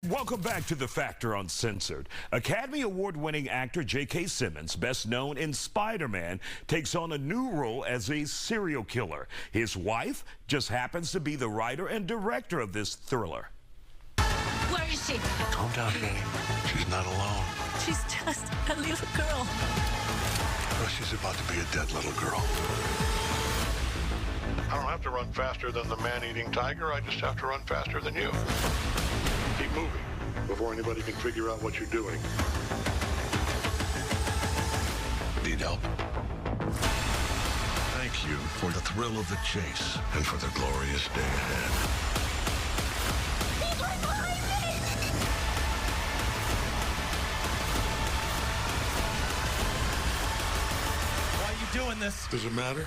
Welcome back to The Factor Uncensored. Academy Award-winning actor J.K. Simmons, best known in Spider-Man, takes on a new role as a serial killer. His wife just happens to be the writer and director of this thriller. Where is she? Calm down, Penny. She's not alone. She's just a little girl. Well, she's about to be a dead little girl. I don't have to run faster than the man-eating tiger. I just have to run faster than you. Keep moving before anybody can figure out what you're doing. Need help? Thank you for the thrill of the chase and for the glorious day ahead. He's right behind me! Why are you doing this? Does it matter?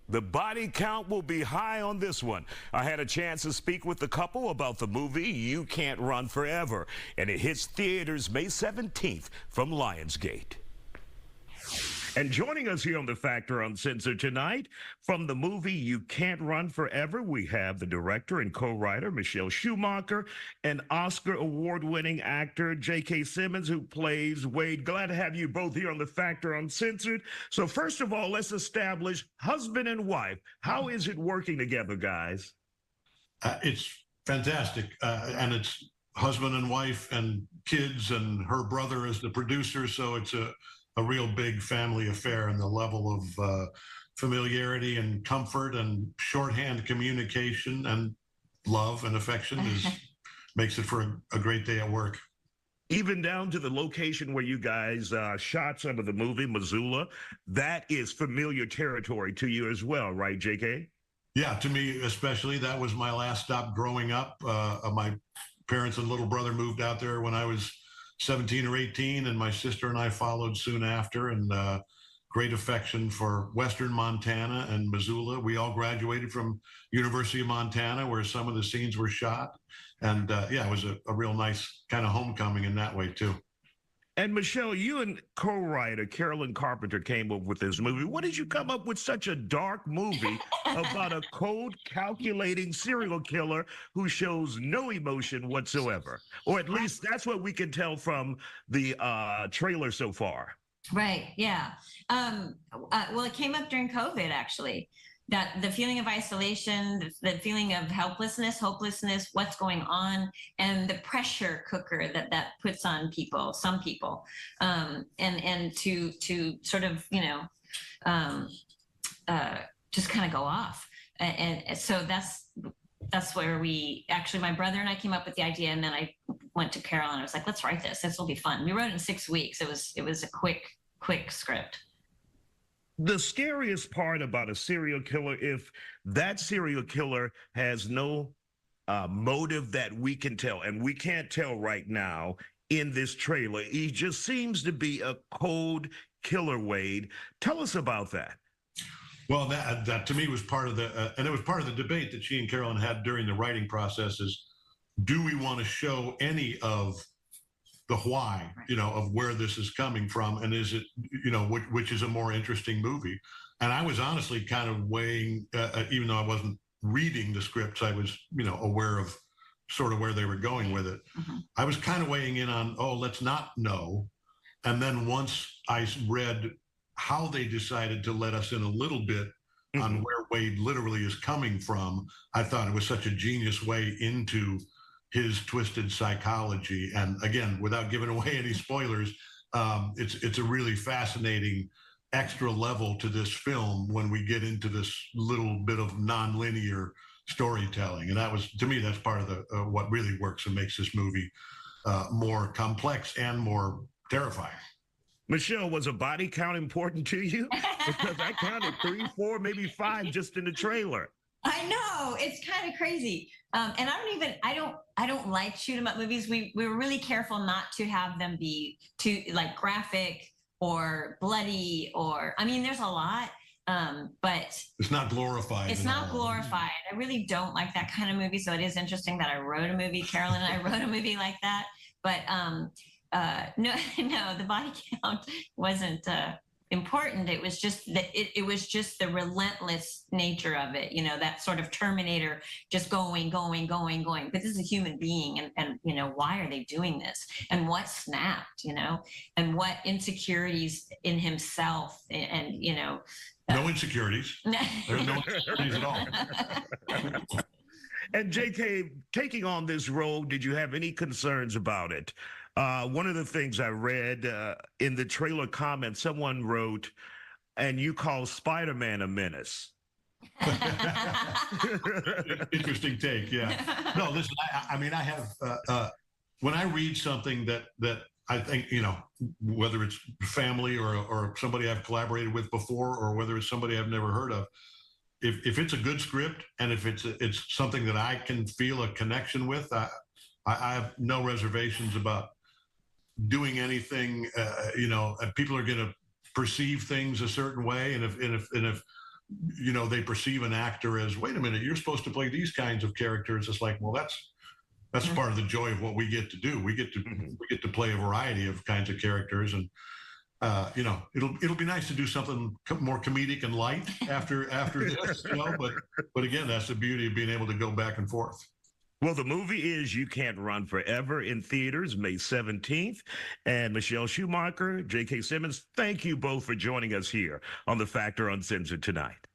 The body count will be high on this one. I had a chance to speak with the couple about the movie You Can't Run Forever, and it hits theaters May 17th from Lionsgate. And joining us here on The Factor Uncensored tonight, from the movie You Can't Run Forever, we have the director and co-writer, Michelle Shumacher, and Oscar award-winning actor, J.K. Simmons, who plays Wade. Glad to have you both here on The Factor Uncensored. So first of all, let's establish husband and wife. How is it working together, guys? It's fantastic, and it's husband and wife and kids, and her brother is the producer, so it's a real big family affair, and the level of familiarity and comfort and shorthand communication and love and affection makes it for a great day at work. Even down to the location where you guys shot some of the movie, Missoula, that is familiar territory to you as well, right, JK? Yeah, to me especially. That was my last stop growing up. My parents and little brother moved out there when I was 17 or 18, and my sister and I followed soon after, and great affection for Western Montana and Missoula. We all graduated from University of Montana, where some of the scenes were shot. And yeah, it was a real nice kind of homecoming in that way, too. And Michelle, you and co-writer Carolyn Carpenter came up with this movie. What did you come up with such a dark movie about a cold, calculating serial killer who shows no emotion whatsoever? Or at least that's what we can tell from the trailer so far. Right. Yeah. Well, it came up during COVID, actually. That the feeling of isolation, the feeling of helplessness, hopelessness, what's going on, and the pressure cooker that puts on people, some people, and to sort of, just kind of go off. And so that's where my brother and I came up with the idea, and then I went to Carol and I was like, let's write this. This will be fun. We wrote it in 6 weeks. It was a quick script. The scariest part about a serial killer, if that serial killer has no motive that we can tell, and we can't tell right now in this trailer, he just seems to be a cold killer, Wade. Tell us about that. Well, that to me was part of and it was part of the debate that she and Carolyn had during the writing process is, do we want to show any of the why, of where this is coming from, and is it, which is a more interesting movie. And I was honestly kind of weighing, even though I wasn't reading the scripts, I was, aware of sort of where they were going with it. Mm-hmm. I was kind of weighing in on, let's not know. And then once I read how they decided to let us in a little bit on where Wade literally is coming from, I thought it was such a genius way into his twisted psychology. And again, without giving away any spoilers, it's a really fascinating extra level to this film when we get into this little bit of nonlinear storytelling. And that was, to me, that's part of the what really works and makes this movie more complex and more terrifying. Michelle, was a body count important to you? Because I counted 3, 4, maybe 5 just in the trailer. I know, it's kind of crazy. And I don't like shoot 'em up movies. We were really careful not to have them be too graphic or bloody, or, there's a lot, but it's not glorified. It's not glorified. I really don't like that kind of movie. So it is interesting that I wrote a movie, Carolyn and I wrote a movie like that. But no, the body count wasn't important. It was just that it was just the relentless nature of it, that sort of Terminator, just going. But this is a human being, and why are they doing this? And what snapped, and what insecurities in himself, and no insecurities. There's no insecurities at all. And JK, taking on this role, did you have any concerns about it? One of the things I read in the trailer comments, someone wrote, and you call Spider-Man a menace. Interesting take, yeah. No, listen, I mean, I have, when I read something that I think, whether it's family or somebody I've collaborated with before, or whether it's somebody I've never heard of, if it's a good script and if it's something that I can feel a connection with, I have no reservations about doing anything. People are going to perceive things a certain way, and if they perceive an actor as, wait a minute, you're supposed to play these kinds of characters, it's like, well, that's part of the joy of what we get to do. We get to play a variety of kinds of characters, and it'll be nice to do something more comedic and light after this, but again, that's the beauty of being able to go back and forth. Well, the movie is You Can't Run Forever in theaters May 17th. And Michelle Shumacher, J.K. Simmons, thank you both for joining us here on The Factor Uncensored tonight.